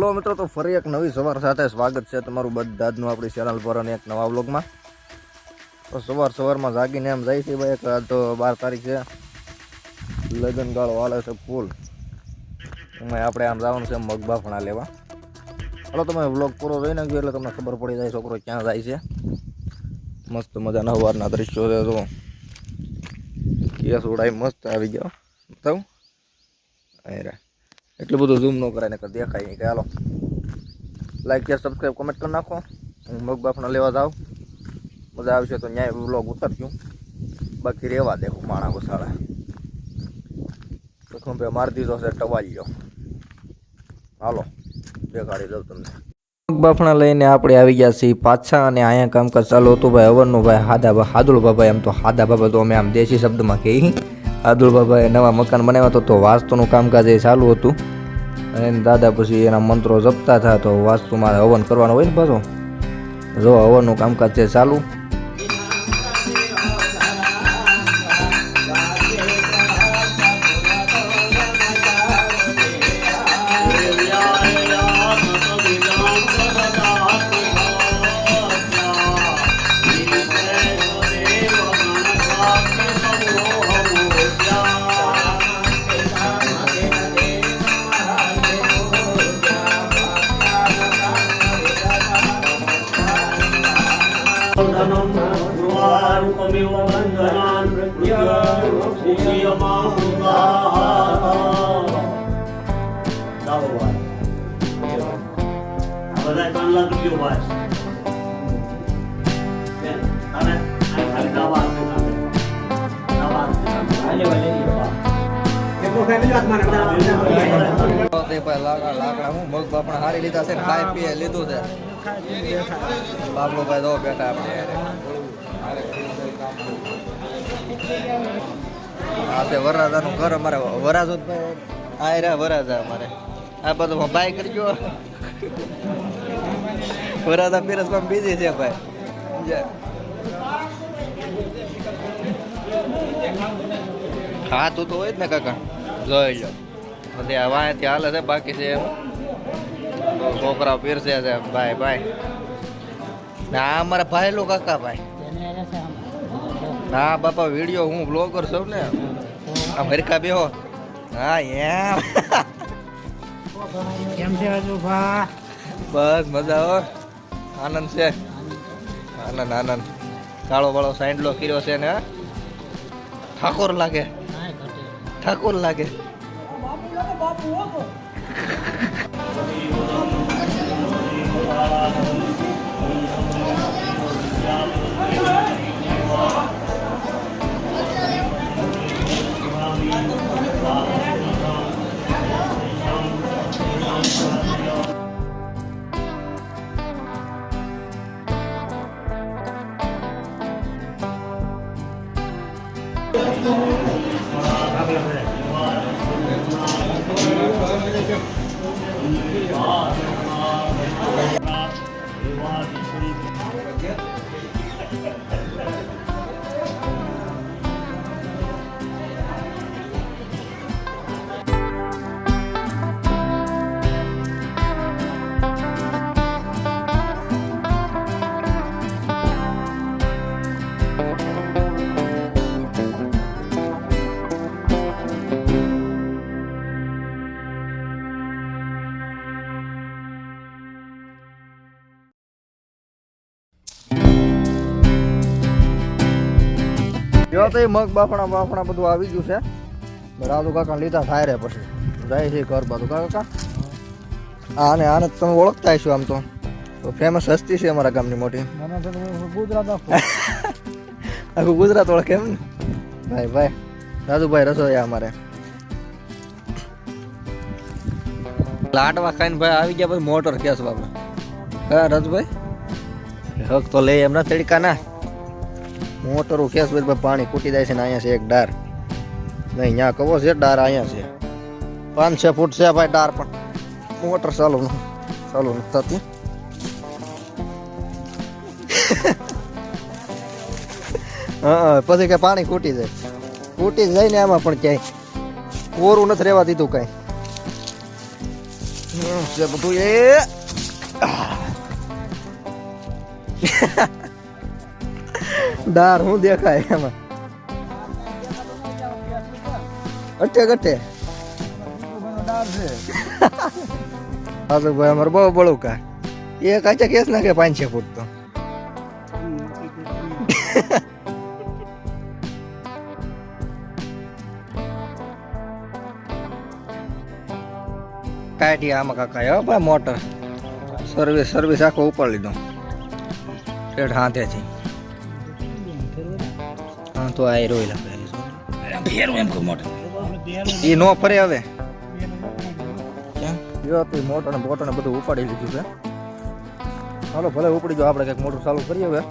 Hello મિત્રો, તો ફરી એક નવી સવાર સાથે સ્વાગત છે તમારું બધાનું આપણી ચેનલ પર અને એક નવા વ્લોગમાં. તો સવારમાં જાગીને એમ જાય છે ભાઈ, આજ તો 12 તારીખ છે, લગ્નગાળો વાલે છે ફૂલ. એમાં આપણે આમ જવાનું છે મગબાફણા લેવા. ચાલો તમે વ્લોગ પૂરો જોઈ નાખજો એટલે તમને ખબર પડી જાય છોકરો ક્યાં જાય છે. મસ્ત મજાના સવારના દ્રશ્યો છે. તો કેસ ઉડાઈ મસ્ત આવી ગયો બતાવું. એટલું બધું ઝૂમ ન કરાય ને દેખાય નહીં કે. હાલો લાઈક શેર સબસ્ક્રાઈબ કોમેન્ટ કરી નાખો. હું મગબાફણા લેવા જાઉં, મજા આવશે તો ન્યાય વ્લોગ ઉતરશું, બાકી રહેવા દેવું માણા ઘુસાડા. તો ખંભે મારી દીધો છે ટવાલ્યો. હાલો દેખાડી દઉં તમને. મગબાફણા લઈને આપણે આવી ગયા છીએ પાછા, અને અહીંયા કામકાજ ચાલુ હતું ભાઈ હવનનું. ભાઈ હાદુળ બાબા, એમ તો હાદા બાબા તો અમે આમ દેશી શબ્દમાં કહીએ. હાદુળ બાબાએ નવા મકાન બનાવ્યા તો વાસ્તુનું કામકાજ એ ચાલુ હતું. અને દાદા પછી એના મંત્રો જપતા હતા. તો વાસ્તુમાં હવન કરવાનો હોય ને પાછો. જો હવનનું કામકાજ છે ચાલુ. લાકડા હું મગબાફણા હારી લીધા છે, ખાઈ પીએ લીધું છે. બાબલો ભાઈ દો બેઠા આપણે. આ છે વરરાજાનું ઘર અમારે. વરાજો આ રહ્યા વરાજા અમારે. આ બધું બાય કરજો. વરાજા પીરસમાં બીજી છે ભાઈ. ખાતું તો હોય જ ને કાકા, જોઈ લો. બધી વાંથી હાલે છે, બાકી છે છોકરાઓ પીરસે છે. ભાઈ ભાઈ ના અમારા ભાઈ લો કાકા ભાઈ. ના બાપા વિડીયો હું બ્લોગર છું ને. આ હરકા બેહો. હા કેમ છે ભા? બસ મજા હો, આનંદ છે. આનંદ. કાળો વાળો સાંડલો કર્યો છે ને. ઠાકોર લાગે. જો તો મગ બાફણા બધું આવી ગયું છે. રાજુ કાકા લીધા થાય રે પછી જાય છે ઘર બાજુ. કાકા આને તમે ઓળખતા હશો. આમ તો ફેમસ હસ્તી છે અમારા ગામની મોટી. આખું ગુજરાત ઓળખે એમ ને ભાઈ. રાજુભાઈ રસોઈયા અમારે. લાડવા ખાઈને ભાઈ આવી ગયા પછી મોટર કેસ બાપા. હા રાજુભાઈ હક તો લે એમના તડકા ના. મોટરો ખેસ ભાઈ પાણી ખૂટી જાય છે ને. અહીંયા છે એક ડાર નહીં, ત્યાં કવો છે ડાર. અહીંયા છે 5-6 ફૂટ છે ભાઈ ડાર, પણ મોટર ચાલુ નથી થતી. હા પછી કઈ પાણી ખૂટી જાય ને. આમાં પણ ક્યાંય કોરું નથી રહેવા દીધું કાંઈ. છે બધું એ દાર હું દેખાય એમાં અટે ગટે હા તો ભાઈ અમારે બહુ બળું કા એ કાચા કેસ નાખે 5-6 ફૂટ તો કાઢી આમાં કાકા હો ભાઈ મોટર સર્વિસ આખો ઉપાડી લીધો ઠેઠ હાથેથી હા તો આ રોઈ લાગે એ નો ફરે હવે મોટર ને બોટર ને બધું ઉપાડી લીધું છે હાલો ભલે ઉપડી જાઓ આપણે કંઈક મોટર ચાલુ કરીએ હવે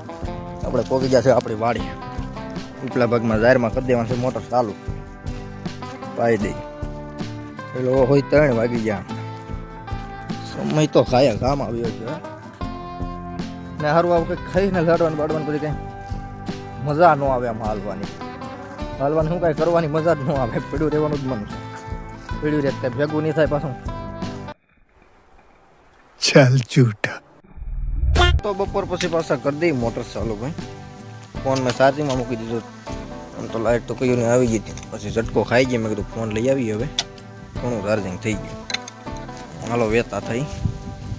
આપણે પોગી ગયા છે આપણી વાડી ઉપલા ભાગમાં જાહેરમાં કરી દેવાનું છે મોટર ચાલુ પાઈ દઈ પેલો હોય 3 વાગી ગયા સમય તો ખાયા કામ આવ્યો છે ને સારું આવું કંઈક ખાઈને લાડવાનું બાડવાનું બધી કંઈ મજા ન આવે આમ હાલવાની શું કાંઈ કરવાની મજા જ ન આવે પડ્યું રહેવાનું જ મન છે પડ્યું રહે કાંઈ ભેગું નહીં થાય પાછું ચાલ જૂઠા તો બપોર પછી પાછા કરી દઈ મોટર ચાલુ ભાઈ ફોન મેં ચાર્જિંગમાં મૂકી દીધો આમ તો લાઇટ તો કયું નહીં આવી ગઈ હતી પછી ઝટકો ખાઈ ગઈ મેં કીધું ફોન લઈ આવી હવે ઘણું ચાર્જિંગ થઈ ગયું હાલો વેતા થઈ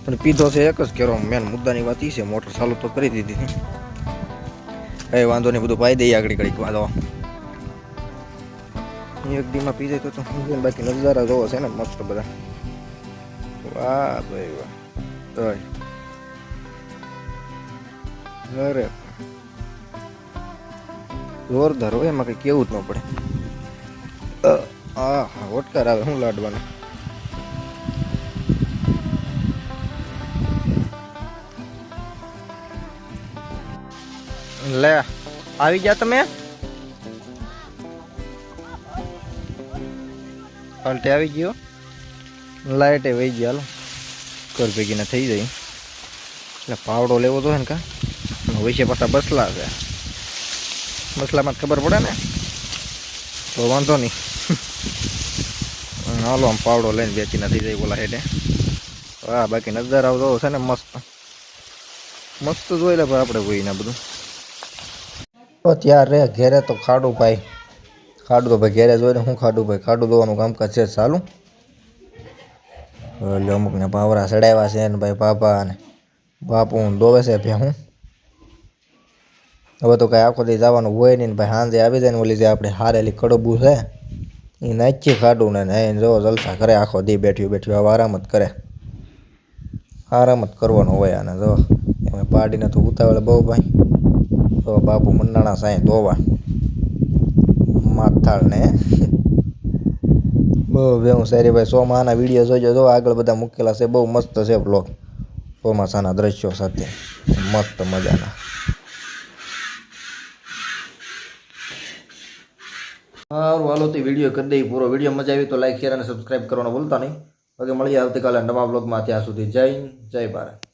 પણ પીધો છે એક જ કેરો મેન મુદ્દાની વાત એ છે મોટર ચાલુ તો કરી દીધી કઈ વાંધો નહીં બધું પાઈ દઈએ આગળ ઘડીક વાંધો એક દીમાં પી જાય તો બાકી નજારા જોવો છે ને મસ્ત બધા વાહ ભાઈ વાહ તો અરે જોરદાર હોય એમાં કઈ કેવું જ ન પડે હા ઓટકાર આવે શું લાડવાનું લે આવી ગયા તમે પલટે આવી ગયો લાઈટે વહી ગયા હાલો ઘર ભેગીને થઈ જાય એટલે પાવડો લેવો તો ને કા વૈસે પાછા બસલા છે બસલામાં ખબર પડે ને તો વાંધો નહીં હાલો આમ પાવડો લઈને વેચીને થઈ જાય બોલા હેડે હા બાકી નજારા આવતો છે ને મસ્ત મસ્ત જોઈ લે ભાઈ આપણે હોય ને બધું તો ત્યાં રે ઘેરે તો ખાડું ભાઈ ખાડું તો ભાઈ ઘેરે જોઈને હું ખાડું ભાઈ ખાડું દોવાનું કામકાજ છે ચાલુ એટલે અમુકને પાવરા ચડાવ્યા છે ને ભાઈ બાપા ને બાપુ દોવે છે ભેહું હવે તો કાંઈ આખો દી જવાનું હોય નહીં ભાઈ સાંજે આવી જાય ને ઓલી જે આપણે હારેલી કડબું છે એ નાચી ખાડું ને એને જો જલસા કરે આખો દી બેઠ્યું હવે આરામ જ કરે આરામ જ કરવાનો હોય આને જો એમાં પાડીને તો ઉતાવળે બહુ ભાઈ તો બાપુ મંડાણા સાંઈ ધોવા માથાળ ને બહુ ભેવું સારી ભાઈ ચોમાસાના વિડીયો જોઈજો જો આગળ બધા મૂકેલા છે બહુ મસ્ત છે બ્લોગ ચોમાસાના દ્રશ્યો સાથે મસ્ત મજાના સારું હાલો તો વિડીયો કરી દઈ પૂરો વિડીયો મજા આવી તો લાઈક શેર અને સબસ્ક્રાઈબ કરવાનું ભૂલતા નહીં બાકી મળીએ આવતીકાલે નવા બ્લોગમાં ત્યાં સુધી જય ભારત.